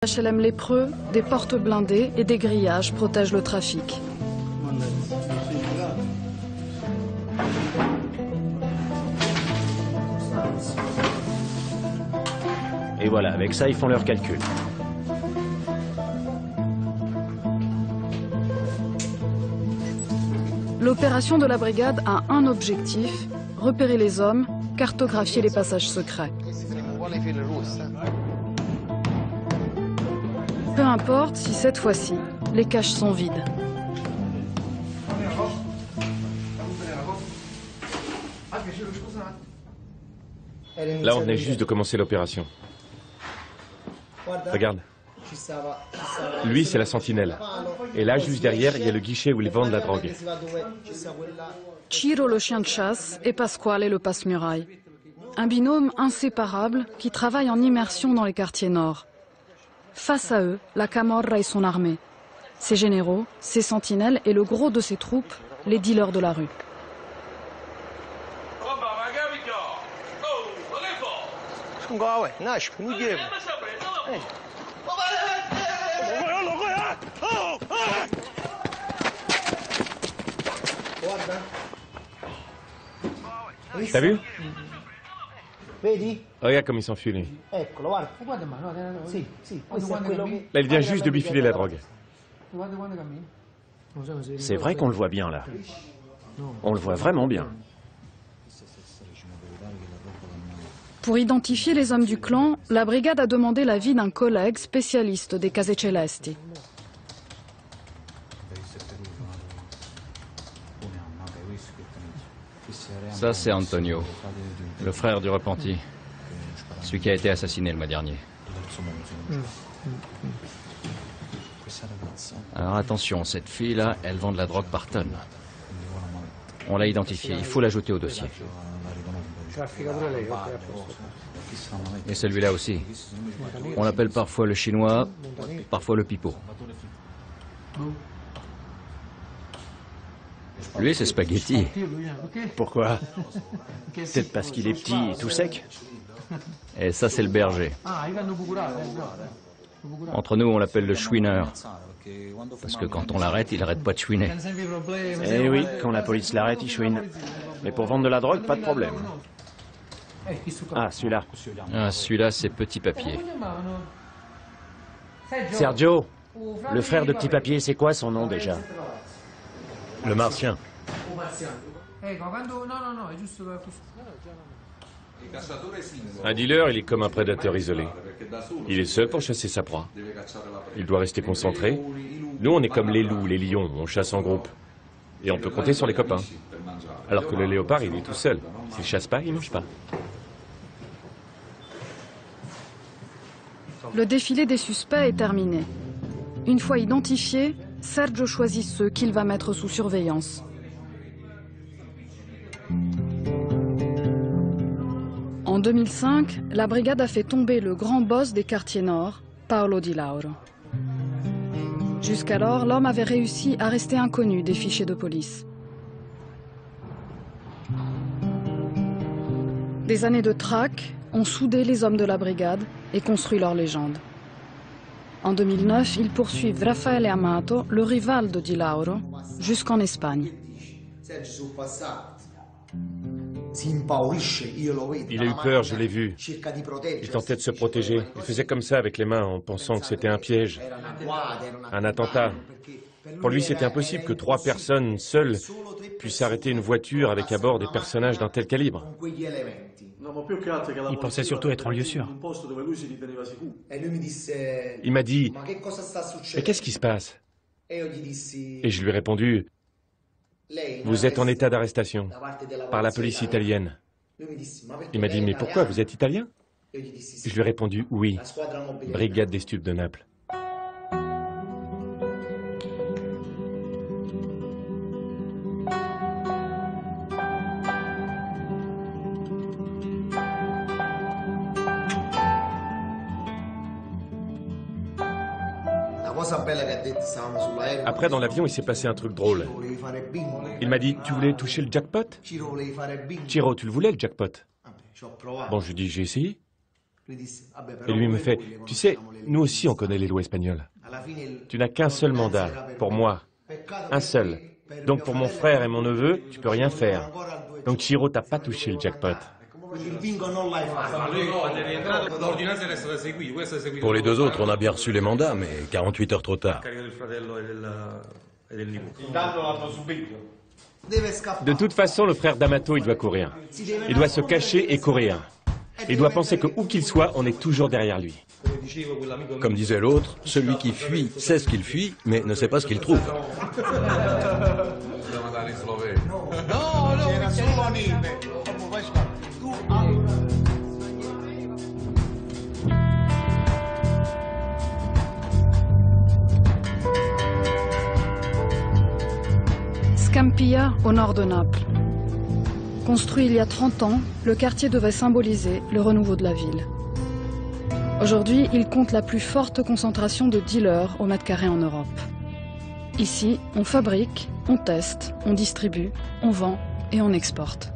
HLM lépreux, des portes blindées et des grillages protègent le trafic. Et voilà, avec ça, ils font leurs calculs. L'opération de la brigade a un objectif, repérer les hommes, cartographier les passages secrets. Peu importe si cette fois-ci, les caches sont vides. Là, on venait juste de commencer l'opération. Regarde. Lui, c'est la sentinelle. Et là, juste derrière, il y a le guichet où ils vendent la drogue. Ciro, le chien de chasse, et Pasquale, le passe-muraille. Un binôme inséparable qui travaille en immersion dans les quartiers nord. Face à eux, la Camorra et son armée. Ses généraux, ses sentinelles et le gros de ses troupes, les dealers de la rue. T'as vu? Regarde comme il s'enfuit, lui. Là, il vient juste de bifiler la drogue. C'est vrai qu'on le voit bien, là. On le voit vraiment bien. Pour identifier les hommes du clan, la brigade a demandé l'avis d'un collègue spécialiste des Case Celesti. Ça, c'est Antonio, le frère du repenti. Celui qui a été assassiné le mois dernier. Alors attention, cette fille-là, elle vend de la drogue par tonne. On l'a identifiée, il faut l'ajouter au dossier. Et celui-là aussi. On l'appelle parfois le chinois, parfois le pipeau. Lui, c'est Spaghetti. Pourquoi? Peut-être parce qu'il est petit et tout sec. Et ça, c'est le berger. Entre nous, on l'appelle le chouineur. Parce que quand on l'arrête, il arrête pas de chouiner. Eh oui, quand la police l'arrête, il chouine. Mais pour vendre de la drogue, pas de problème. Ah, celui-là. Ah, celui-là, c'est Petit Papier. Sergio, le frère de Petit Papier, c'est quoi son nom déjà? Le martien. Un dealer, il est comme un prédateur isolé. Il est seul pour chasser sa proie. Il doit rester concentré. Nous, on est comme les loups, les lions, on chasse en groupe. Et on peut compter sur les copains. Alors que le léopard, il est tout seul. S'il chasse pas, il mange pas. Le défilé des suspects est terminé. Une fois identifiés, Sergio choisit ceux qu'il va mettre sous surveillance. En 2005, la brigade a fait tomber le grand boss des quartiers nord, Paolo Di Lauro. Jusqu'alors, l'homme avait réussi à rester inconnu des fichiers de police. Des années de traque ont soudé les hommes de la brigade et construit leur légende. En 2009, ils poursuivent Raffaele Amato, le rival de Di Lauro, jusqu'en Espagne. Il a eu peur, je l'ai vu. Il tentait de se protéger. Il faisait comme ça avec les mains en pensant que c'était un piège, un attentat. Pour lui, c'était impossible que 3 personnes seules puissent arrêter une voiture avec à bord des personnages d'un tel calibre. Il pensait surtout être en lieu sûr. Il m'a dit « Mais qu'est-ce qui se passe ?» Et je lui ai répondu « Vous êtes en état d'arrestation par la police italienne. » Il m'a dit « Mais pourquoi, vous êtes italien ?» Je lui ai répondu « Oui, brigade des stupes de Naples. » Après, dans l'avion, il s'est passé un truc drôle. Il m'a dit, tu voulais toucher le jackpot? Ciro, tu le voulais, le jackpot? Bon, je lui ai dit, j'ai essayé. Et lui me fait, tu sais, nous aussi on connaît les lois espagnoles. Tu n'as qu'un seul mandat, pour moi, un seul. Donc pour mon frère et mon neveu, tu peux rien faire. Donc Chiro, t'as pas touché le jackpot. Pour les deux autres, on a bien reçu les mandats, mais 48 heures trop tard. De toute façon, le frère d'Amato, il doit courir. Il doit se cacher et courir. Il doit penser que où qu'il soit, on est toujours derrière lui. Comme disait l'autre, celui qui fuit sait ce qu'il fuit, mais ne sait pas ce qu'il trouve. Scampia, au nord de Naples. Construit il y a 30 ans, le quartier devait symboliser le renouveau de la ville. Aujourd'hui, il compte la plus forte concentration de dealers au mètre carré en Europe. Ici, on fabrique, on teste, on distribue, on vend et on exporte.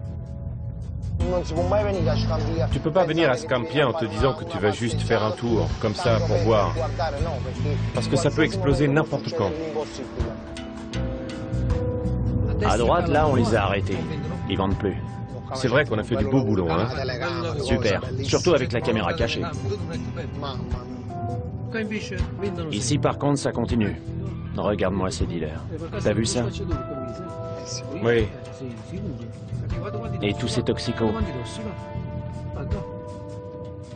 Tu peux pas venir à Scampia en te disant que tu vas juste faire un tour, comme ça, pour voir. Parce que ça peut exploser n'importe quand. À droite, là, on les a arrêtés. Ils vendent plus. C'est vrai qu'on a fait du beau boulot, hein. Super. Surtout avec la caméra cachée. Ici, par contre, ça continue. Regarde-moi ces dealers. T'as vu ça? Oui. Et tous ces toxicos.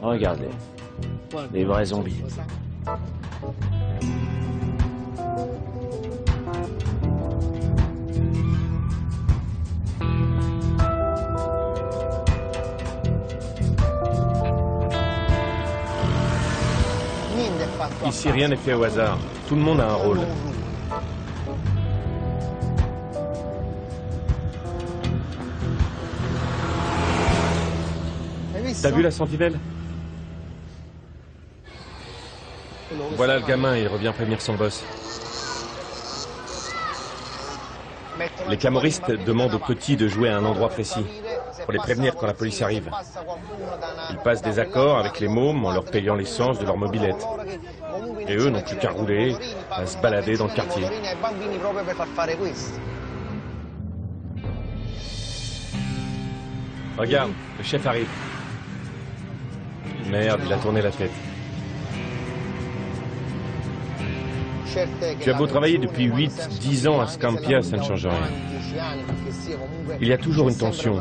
Regarde-les. Des vrais zombies. Ici, rien n'est fait au hasard. Tout le monde a un rôle. T'as vu la sentinelle? Voilà le gamin, il revient prévenir son boss. Les camoristes demandent aux petits de jouer à un endroit précis, pour les prévenir quand la police arrive. Ils passent des accords avec les mômes en leur payant l'essence de leur mobilette. Et eux n'ont plus qu'à rouler, à se balader dans le quartier. Regarde, le chef arrive. Merde, il a tourné la tête. Tu as beau travailler depuis 8-10 ans à Scampia, ça ne change rien. Il y a toujours une tension.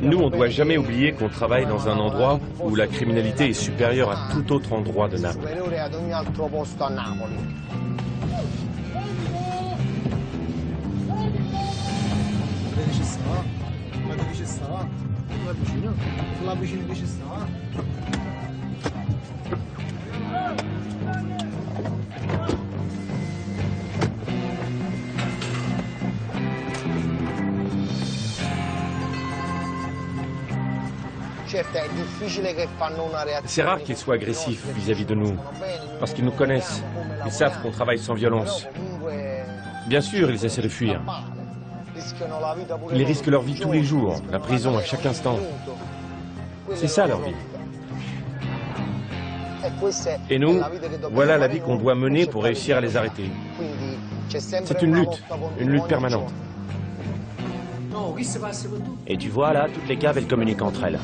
Nous, on ne doit jamais oublier qu'on travaille dans un endroit où la criminalité est supérieure à tout autre endroit de Naples. C'est rare qu'ils soient agressifs vis-à-vis de nous, parce qu'ils nous connaissent. Ils savent qu'on travaille sans violence. Bien sûr, ils essaient de fuir. Ils risquent leur vie tous les jours, la prison à chaque instant. C'est ça leur vie. Et nous, voilà la vie qu'on doit mener pour réussir à les arrêter. C'est une lutte permanente. Et tu vois, là, toutes les caves, elles communiquent entre elles.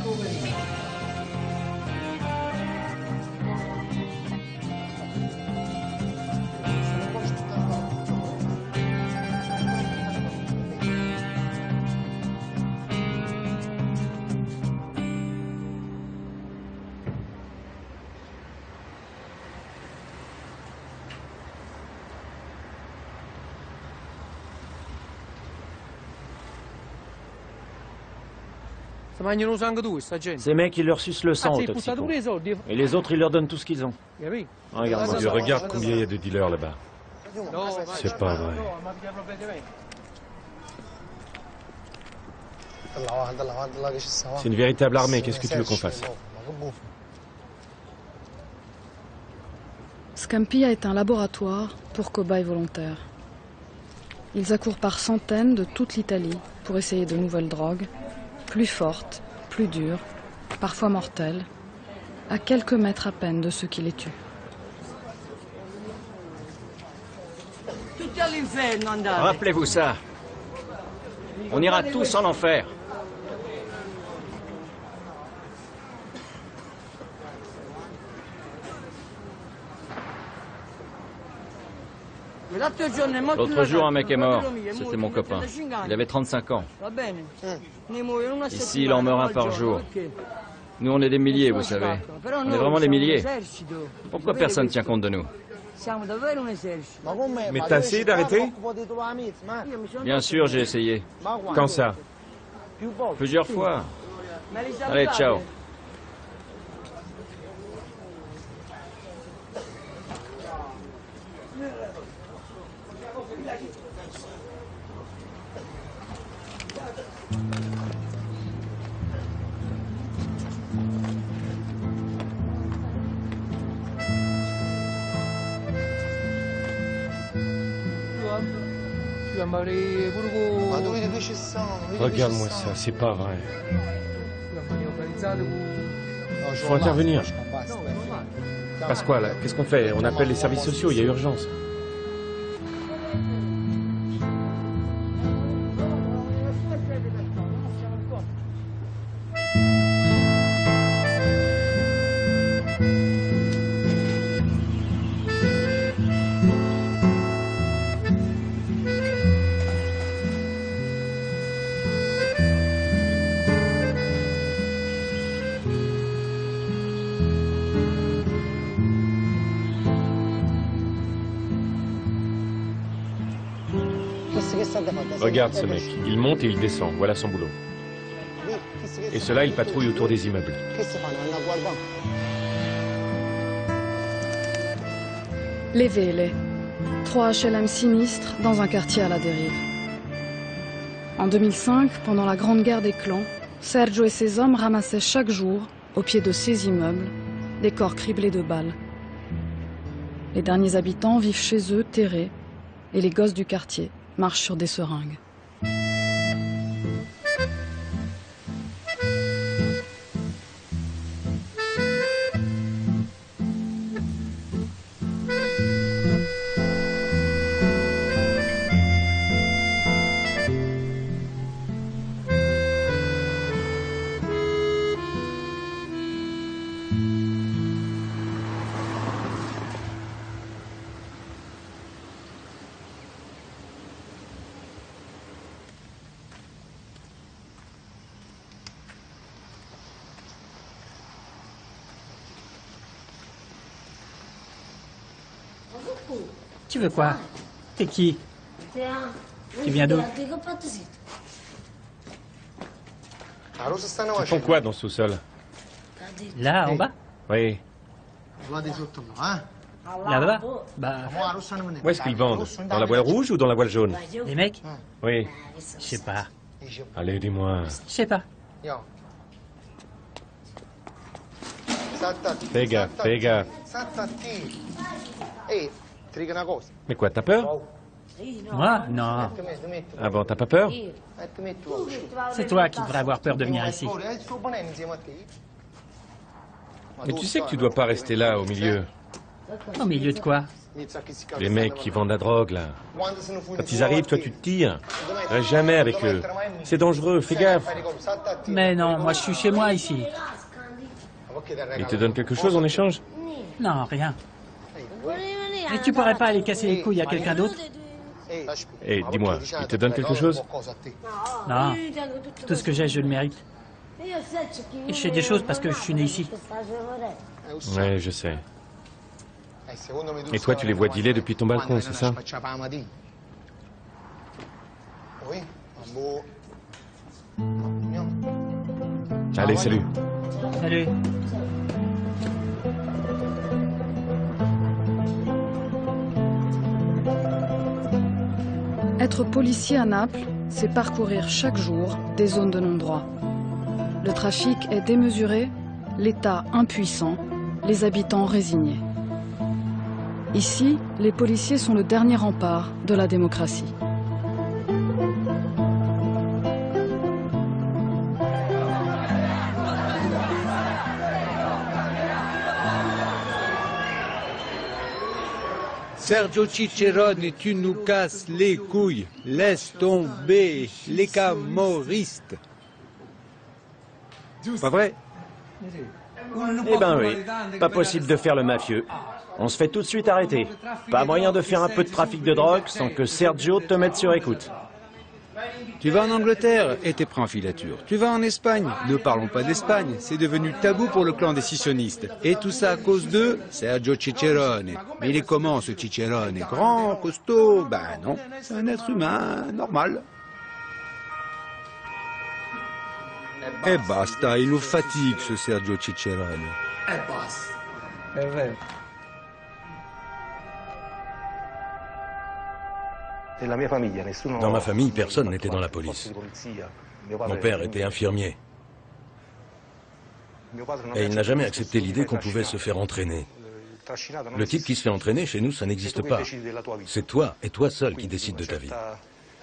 Ces mecs, ils leur sucent le sang aux toxicos. Et les autres, ils leur donnent tout ce qu'ils ont. Regarde-moi. Je regarde combien il y a de dealers là-bas. C'est pas vrai. C'est une véritable armée, qu'est-ce que tu veux qu'on fasse? Scampia est un laboratoire pour cobayes volontaires. Ils accourent par centaines de toute l'Italie pour essayer de nouvelles drogues, plus fortes, plus dures, parfois mortels, à quelques mètres à peine de ceux qui les tuent. Rappelez-vous ça. On ira tous en enfer. L'autre jour, un mec est mort. C'était mon copain. Il avait 35 ans. Ici, il en meurt un par jour. Nous, on est des milliers, vous savez. On est vraiment des milliers. Pourquoi personne tient compte de nous? Mais t'as essayé d'arrêter? Bien sûr, j'ai essayé. Quand ça? Plusieurs fois. Allez, ciao. Regarde-moi ça, c'est pas vrai. Faut intervenir. Pasquale, qu'est-ce qu'on fait? On appelle les services sociaux, il y a urgence. Regarde ce mec, il monte et il descend, voilà son boulot. Et ceux-là, ils patrouillent autour des immeubles. Les Vele, 3 HLM sinistres dans un quartier à la dérive. En 2005, pendant la Grande Guerre des clans, Sergio et ses hommes ramassaient chaque jour, au pied de ces immeubles, des corps criblés de balles. Les derniers habitants vivent chez eux, terrés, et les gosses du quartier marchent sur des seringues. Tu veux quoi? T'es qui? Tu viens d'où? Ils font quoi dans ce sous-sol? Là, en bas? Oui. Là-bas? Bah, Où est-ce qu'ils vendent? Dans la voile rouge ou dans la voile jaune? les mecs? Oui. Je sais pas. Allez, dis-moi. Je sais pas. Fais gaffe, fais gaffe. Mais quoi, t'as peur? Moi? Non. Ah bon, t'as pas peur? C'est toi qui devrais avoir peur de venir ici. Mais tu sais que tu dois pas rester là, au milieu. Au milieu de quoi? Les mecs qui vendent la drogue, là. Quand ils arrivent, toi, tu te tires. Reste jamais avec eux. C'est dangereux, fais gaffe. Mais non, moi je suis chez moi ici. Ils te donnent quelque chose en échange? Non, rien. Et tu pourrais pas aller casser les couilles à quelqu'un d'autre? Eh, dis-moi, ils te donnent quelque chose? Non. Tout ce que j'ai, je le mérite. Et je fais des choses parce que je suis né ici. Ouais, je sais. Et toi, tu les vois dealer depuis ton balcon, c'est ça? Allez, salut. Salut. Être policier à Naples, c'est parcourir chaque jour des zones de non-droit. Le trafic est démesuré, l'État impuissant, les habitants résignés. Ici, les policiers sont le dernier rempart de la démocratie. Sergio Cicerone, tu nous casses les couilles. Laisse tomber les camorristes. Pas vrai? Eh ben oui, pas possible de faire le mafieux. On se fait tout de suite arrêter. Pas moyen de faire un peu de trafic de drogue sans que Sergio te mette sur écoute. Tu vas en Angleterre et t'es pris en filature. Tu vas en Espagne. Ne parlons pas d'Espagne. C'est devenu tabou pour le clan des scissionnistes. Et tout ça à cause de Sergio Cicerone. Mais il est comment ce Cicerone? Grand, costaud? Ben non, c'est un être humain normal. Eh basta, il nous fatigue ce Sergio Cicerone. Dans ma famille, personne n'était dans la police. Mon père était infirmier. Et il n'a jamais accepté l'idée qu'on pouvait se faire entraîner. Le type qui se fait entraîner, chez nous, ça n'existe pas. C'est toi, et toi seul, qui décides de ta vie.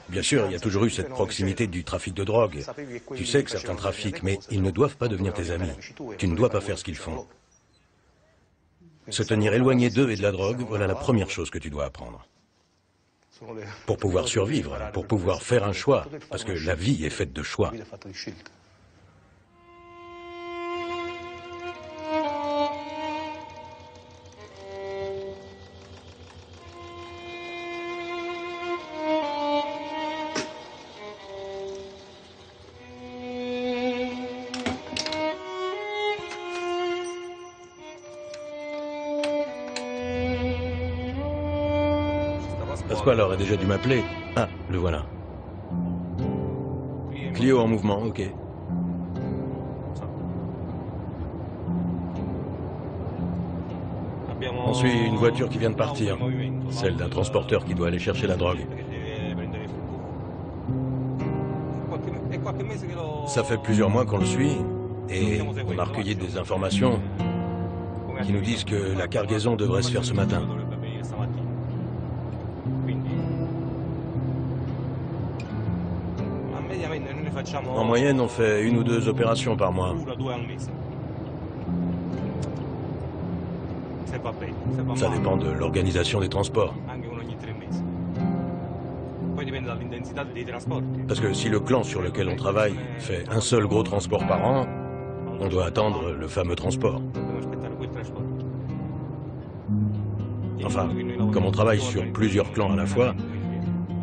Bien sûr, il y a toujours eu cette proximité du trafic de drogue. Tu sais que certains trafiquent, mais ils ne doivent pas devenir tes amis. Tu ne dois pas faire ce qu'ils font. Se tenir éloigné d'eux et de la drogue, voilà la première chose que tu dois apprendre. Pour pouvoir survivre, pour pouvoir faire un choix, parce que la vie est faite de choix. Pasquale aurait déjà dû m'appeler. Ah, le voilà. Clio en mouvement, ok. On suit une voiture qui vient de partir. Celle d'un transporteur qui doit aller chercher la drogue. Ça fait plusieurs mois qu'on le suit et on a recueilli des informations qui nous disent que la cargaison devrait se faire ce matin. En moyenne, on fait 1 ou 2 opérations par mois. Ça dépend de l'organisation des transports. Parce que si le clan sur lequel on travaille fait un seul gros transport par an, on doit attendre le fameux transport. Enfin, comme on travaille sur plusieurs clans à la fois,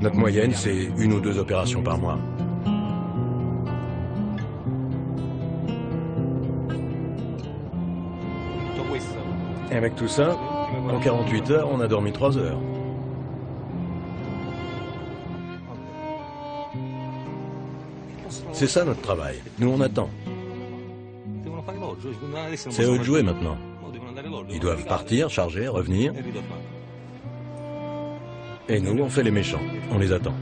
notre moyenne, c'est 1 ou 2 opérations par mois. Et avec tout ça, en 48 heures, on a dormi 3 heures. C'est ça notre travail. Nous, on attend. C'est eux de jouer maintenant. Ils doivent partir, charger, revenir. Et nous, on fait les méchants. On les attend.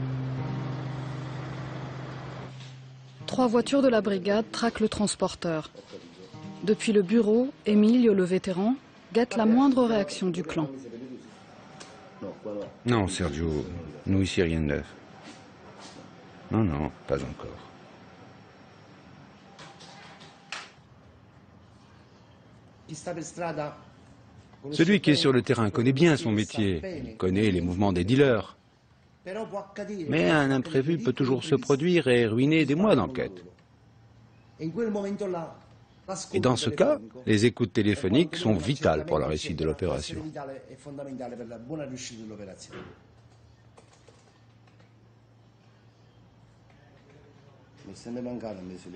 3 voitures de la brigade traquent le transporteur. Depuis le bureau, Emilio, le vétéran, guette la moindre réaction du clan. Non, Sergio, nous ici rien de neuf. Non, non, pas encore. Celui qui est sur le terrain connaît bien son métier, il connaît les mouvements des dealers. Mais un imprévu peut toujours se produire et ruiner des mois d'enquête. Et dans ce cas, les écoutes téléphoniques sont vitales pour la réussite de l'opération.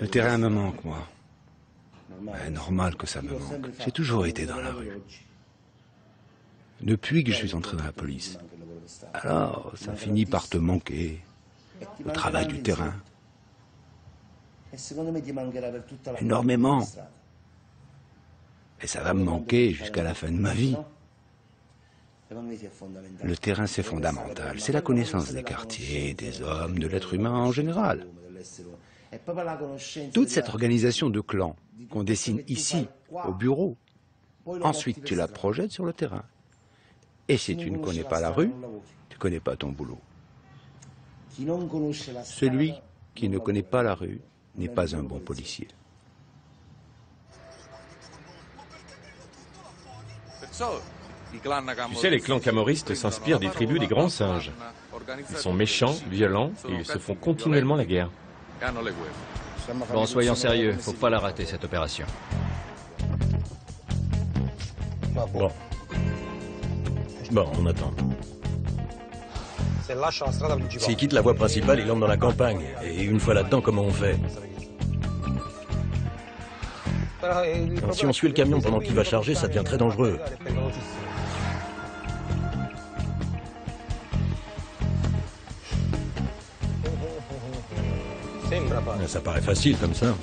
Le terrain me manque, moi. C'est normal que ça me manque. J'ai toujours été dans la rue. Depuis que je suis entré dans la police. Alors, ça finit par te manquer. Le travail du terrain. Énormément. Et ça va me manquer jusqu'à la fin de ma vie. Le terrain, c'est fondamental. C'est la connaissance des quartiers, des hommes, de l'être humain en général. Toute cette organisation de clans qu'on dessine ici, au bureau, ensuite tu la projettes sur le terrain. Et si tu ne connais pas la rue, tu ne connais pas ton boulot. Celui qui ne connaît pas la rue n'est pas un bon policier. Tu sais, les clans camorristes s'inspirent des tribus des grands singes. Ils sont méchants, violents, et ils se font continuellement la guerre. Bon, soyons sérieux, faut pas la rater cette opération. Bon. Bon, on attend. S'il quitte la voie principale, il entre dans la campagne. Et une fois là-dedans, comment on fait? Si on suit le camion pendant qu'il va charger, ça devient très dangereux. Ça paraît facile comme ça.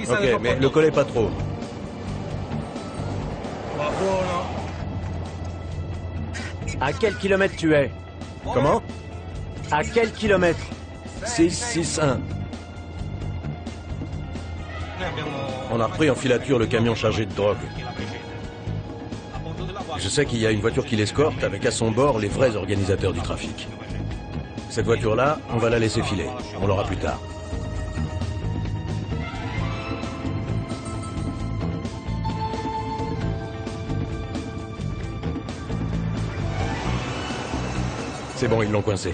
Ok, mais le collez pas trop. À quel kilomètre tu es? Comment? À quel kilomètre? 661. On a repris en filature le camion chargé de drogue. Je sais qu'il y a une voiture qui l'escorte avec à son bord les vrais organisateurs du trafic. Cette voiture-là, on va la laisser filer. On l'aura plus tard. C'est bon, ils l'ont coincé.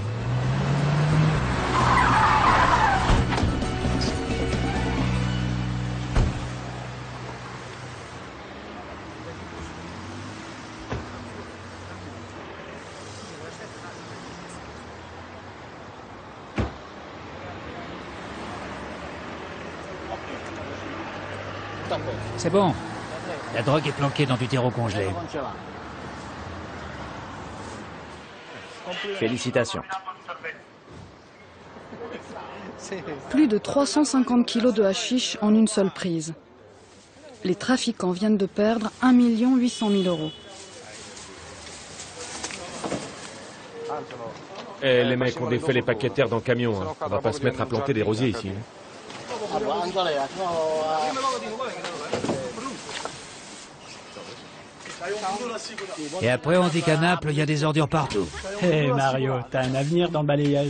C'est bon. La drogue est planquée dans du terreau congelé. Félicitations. Plus de 350 kilos de hashish en une seule prise. Les trafiquants viennent de perdre 1 800 000 euros. Eh, les mecs, on défait les paquets de terre dans le camion. Hein. On va pas se mettre à planter des rosiers ici. Hein. Et après, on dit qu'à Naples, il y a des ordures partout. Hé Mario, t'as un avenir dans le balayage.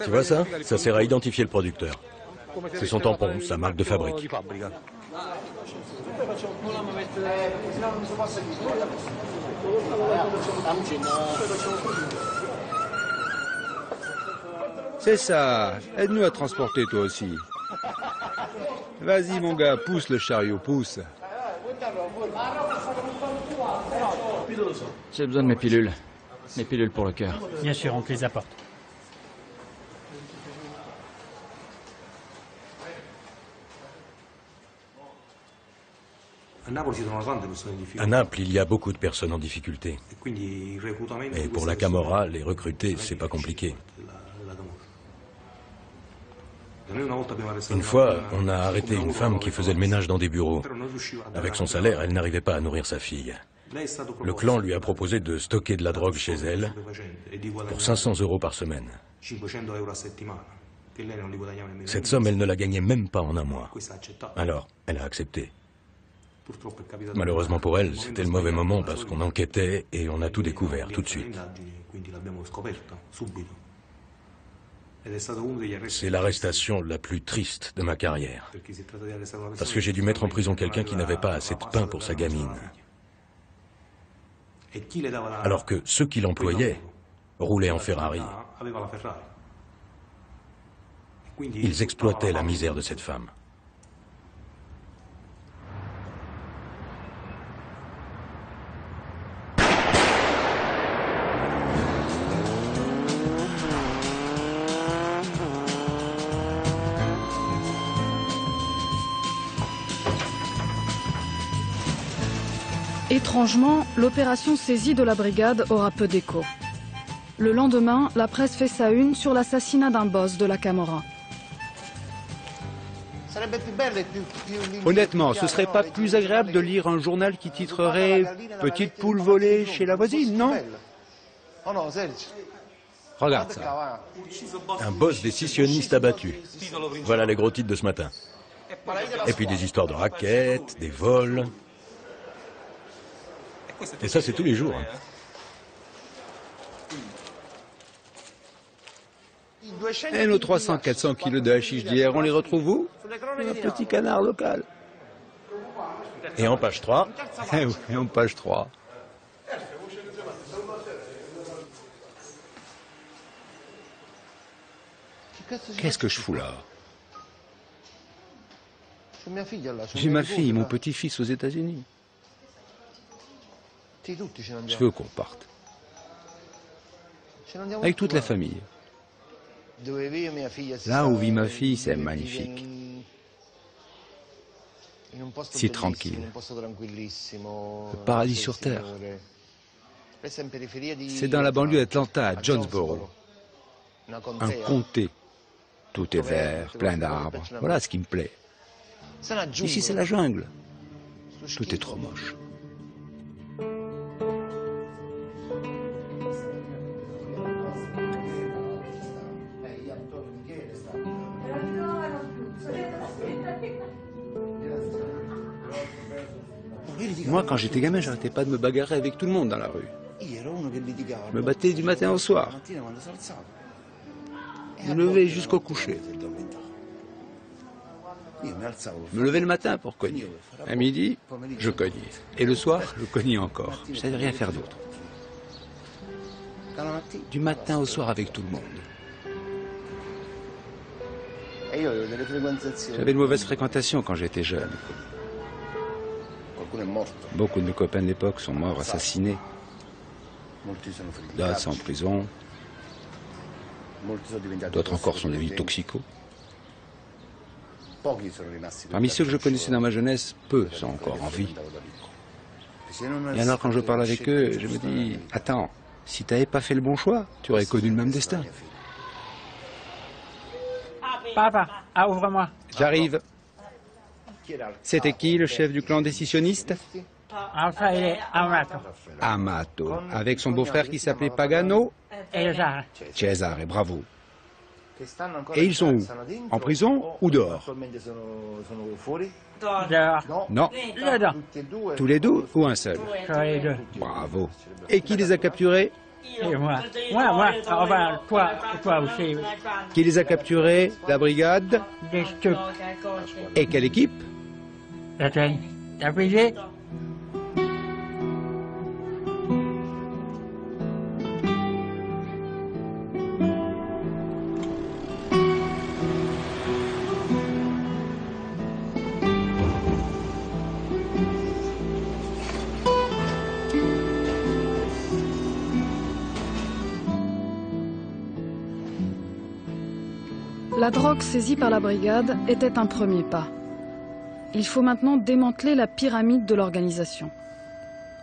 Tu vois ça? Ça sert à identifier le producteur. C'est son tampon, sa marque de fabrique. C'est ça. Aide-nous à transporter toi aussi. Vas-y mon gars, pousse le chariot, pousse. J'ai besoin de mes pilules. Mes pilules pour le cœur. Bien sûr, on te les apporte. À Naples, il y a beaucoup de personnes en difficulté. Et pour la Camorra, les recruter, c'est pas compliqué. Une fois, on a arrêté une femme qui faisait le ménage dans des bureaux. Avec son salaire, elle n'arrivait pas à nourrir sa fille. Le clan lui a proposé de stocker de la drogue chez elle pour 500 € par semaine. Cette somme, elle ne la gagnait même pas en un mois. Alors, elle a accepté. Malheureusement pour elle, c'était le mauvais moment parce qu'on enquêtait et on a tout découvert tout de suite. C'est l'arrestation la plus triste de ma carrière. Parce que j'ai dû mettre en prison quelqu'un qui n'avait pas assez de pain pour sa gamine. Alors que ceux qui l'employaient roulaient en Ferrari. Ils exploitaient la misère de cette femme. Étrangement, l'opération saisie de la brigade aura peu d'écho. Le lendemain, la presse fait sa une sur l'assassinat d'un boss de la Camorra. Honnêtement, ce serait pas plus agréable de lire un journal qui titrerait « Petite poule volée chez la voisine », non? Regarde ça. Un boss des scissionnistes abattu. Voilà les gros titres de ce matin. Et puis des histoires de raquettes, des vols. Et ça, c'est tous les jours. Et nos 300-400 kilos de hashish d'hier, on les retrouve où? Un petit canard local. Et en page 3, Eh oui, en page 3. Qu'est-ce que je fous là? J'ai ma fille et mon petit-fils aux États-Unis. Je veux qu'on parte. Avec toute la famille. Là où vit ma fille, c'est magnifique. Si tranquille. Le paradis sur terre. C'est dans la banlieue d'Atlanta, à Jonesboro. Un comté. Tout est vert, plein d'arbres. Voilà ce qui me plaît. Ici, c'est la jungle. Tout est trop moche. Moi, quand j'étais gamin, j'arrêtais pas de me bagarrer avec tout le monde dans la rue. Je me battais du matin au soir. Je me levais jusqu'au coucher. Je me levais le matin pour cogner. À midi, je cognais. Et le soir, je cognais encore. Je savais rien faire d'autre. Du matin au soir avec tout le monde. J'avais de mauvaises fréquentations quand j'étais jeune. Beaucoup de mes copains de l'époque sont morts assassinés. D'autres sont en prison. D'autres encore sont devenus toxicos. Parmi ceux que je connaissais dans ma jeunesse, peu sont encore en vie. Et alors quand je parle avec eux, je me dis, attends, si tu n'avais pas fait le bon choix, tu aurais connu le même destin. Papa, ouvre-moi. J'arrive. C'était qui le chef du clan décisionniste? Enfin, il est Amato. Amato, avec son beau-frère qui s'appelait Pagano. Et le Zara. Cesare, bravo. Et ils sont où? En prison ou dehors? Dehors. Non. Dedans. Tous les deux ou un seul? Sur les deux. Bravo. Et qui les a capturés? Et moi. Moi. Enfin, toi aussi. Qui les a capturés? La brigade? Des stups. Et quelle équipe? La tienne. T'as pigé? La drogue saisie par la brigade était un premier pas. Il faut maintenant démanteler la pyramide de l'organisation.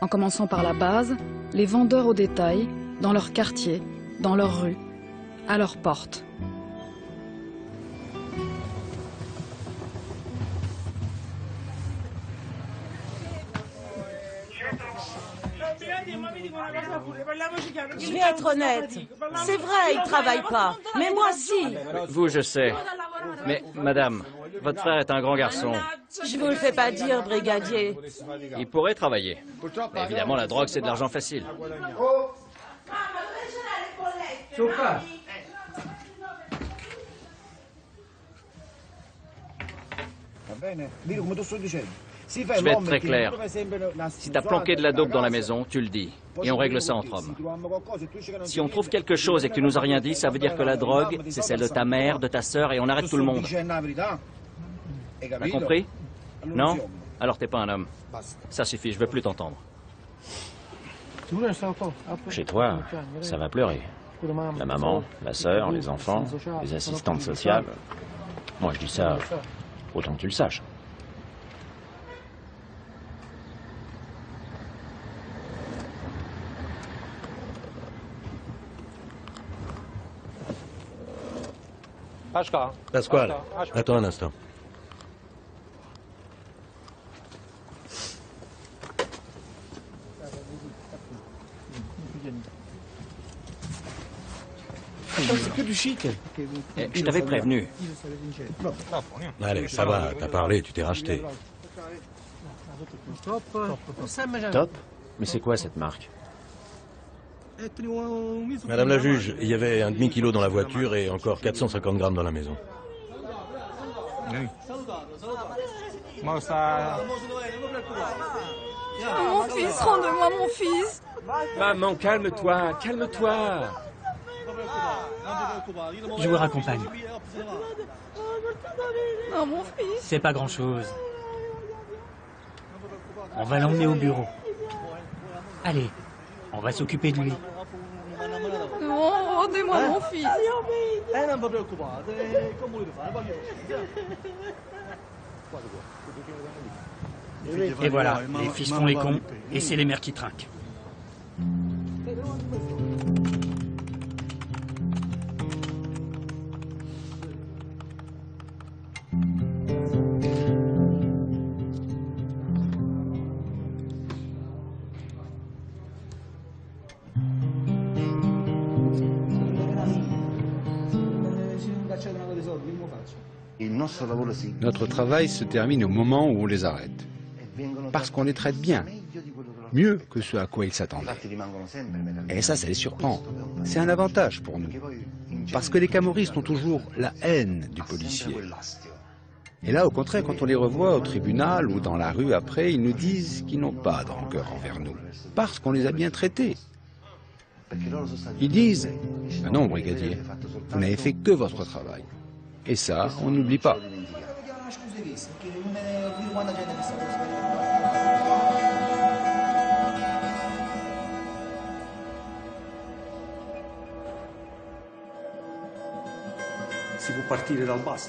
En commençant par la base, les vendeurs au détail, dans leur quartier, dans leurs rues, à leurs portes. Je vais être honnête. C'est vrai, il travaille pas. Mais moi, si. Vous, je sais. Mais, madame, votre frère est un grand garçon. Je vous le fais pas dire, brigadier. Il pourrait travailler. Mais évidemment, la drogue, c'est de l'argent facile. Je vais être très clair. Si t'as planqué de la dope dans la maison, tu le dis. Et on règle ça entre hommes. Si on trouve quelque chose et que tu nous as rien dit, ça veut dire que la drogue, c'est celle de ta mère, de ta sœur, et on arrête tout le monde. T'as compris? Non? Alors t'es pas un homme. Ça suffit, je veux plus t'entendre. Chez toi, ça va pleurer. La maman, la sœur, les enfants, les assistantes sociales. Moi, je dis ça, autant que tu le saches. Pasquale, attends un instant. C'est que du chic. Je t'avais prévenu. Allez, ça va, t'as parlé, tu t'es racheté. Top? Mais c'est quoi cette marque? Madame la juge, il y avait un demi-kilo dans la voiture et encore 450 grammes dans la maison. Mon fils, rendez-moi mon fils. Maman, calme-toi, calme-toi. Je vous raccompagne. Non, mon fils. C'est pas grand-chose. On va l'emmener au bureau. Allez, on va s'occuper de lui. Non, rendez-moi mon fils. Et voilà, les fils font les cons, et c'est les mères qui trinquent. Notre travail se termine au moment où on les arrête. Parce qu'on les traite bien. Mieux que ce à quoi ils s'attendaient. Et ça les surprend. C'est un avantage pour nous. Parce que les camorristes ont toujours la haine du policier. Et là, au contraire, quand on les revoit au tribunal ou dans la rue après, ils nous disent qu'ils n'ont pas de rancœur envers nous. Parce qu'on les a bien traités. Ils disent « Ah non, brigadier, vous n'avez fait que votre travail. » Et ça, on n'oublie pas.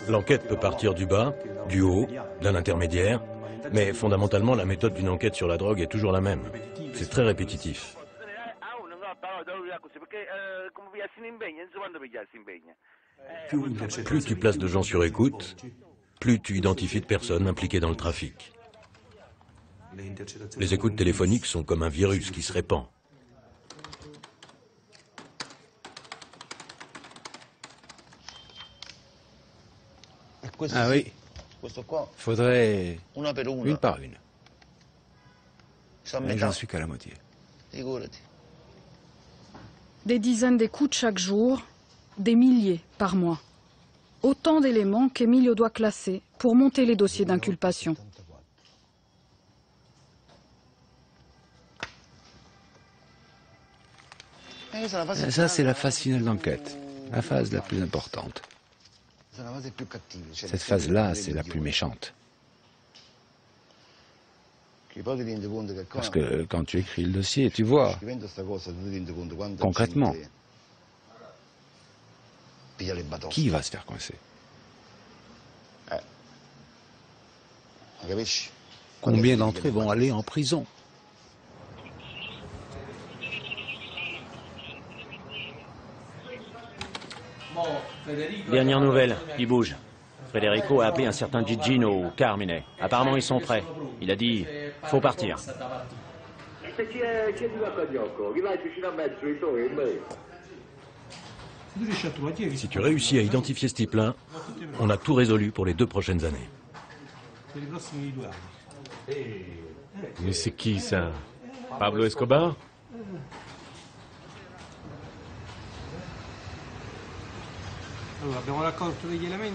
L'enquête peut partir du bas, du haut, d'un intermédiaire, mais fondamentalement, la méthode d'une enquête sur la drogue est toujours la même. C'est très répétitif. Plus tu places de gens sur écoute, plus tu identifies de personnes impliquées dans le trafic. Les écoutes téléphoniques sont comme un virus qui se répand. Ah oui, faudrait une par une. Mais j'en suis qu'à la moitié. Des dizaines d'écoutes chaque jour, des milliers par mois. Autant d'éléments qu'Emilio doit classer pour monter les dossiers d'inculpation. Ça, c'est la phase finale d'enquête, la phase la plus importante. Cette phase-là, c'est la plus méchante. Parce que quand tu écris le dossier, tu vois, concrètement, qui va se faire coincer? Combien d'entre eux vont aller en prison? Dernière nouvelle, il bouge. Federico a appelé un certain Gigino ou Carmine. Apparemment, ils sont prêts. Il a dit, faut partir. Si tu réussis à identifier ce type-là, on a tout résolu pour les 2 prochaines années. Mais c'est qui ça? Pablo Escobar?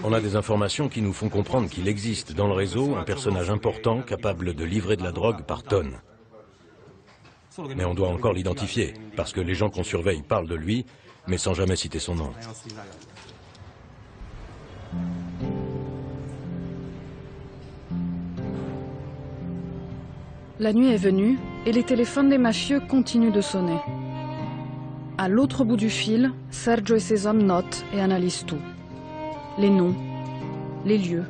On a des informations qui nous font comprendre qu'il existe dans le réseau un personnage important capable de livrer de la drogue par tonnes. Mais on doit encore l'identifier, parce que les gens qu'on surveille parlent de lui, mais sans jamais citer son nom. La nuit est venue et les téléphones des mafieux continuent de sonner. À l'autre bout du fil, Sergio et ses hommes notent et analysent tout. Les noms, les lieux,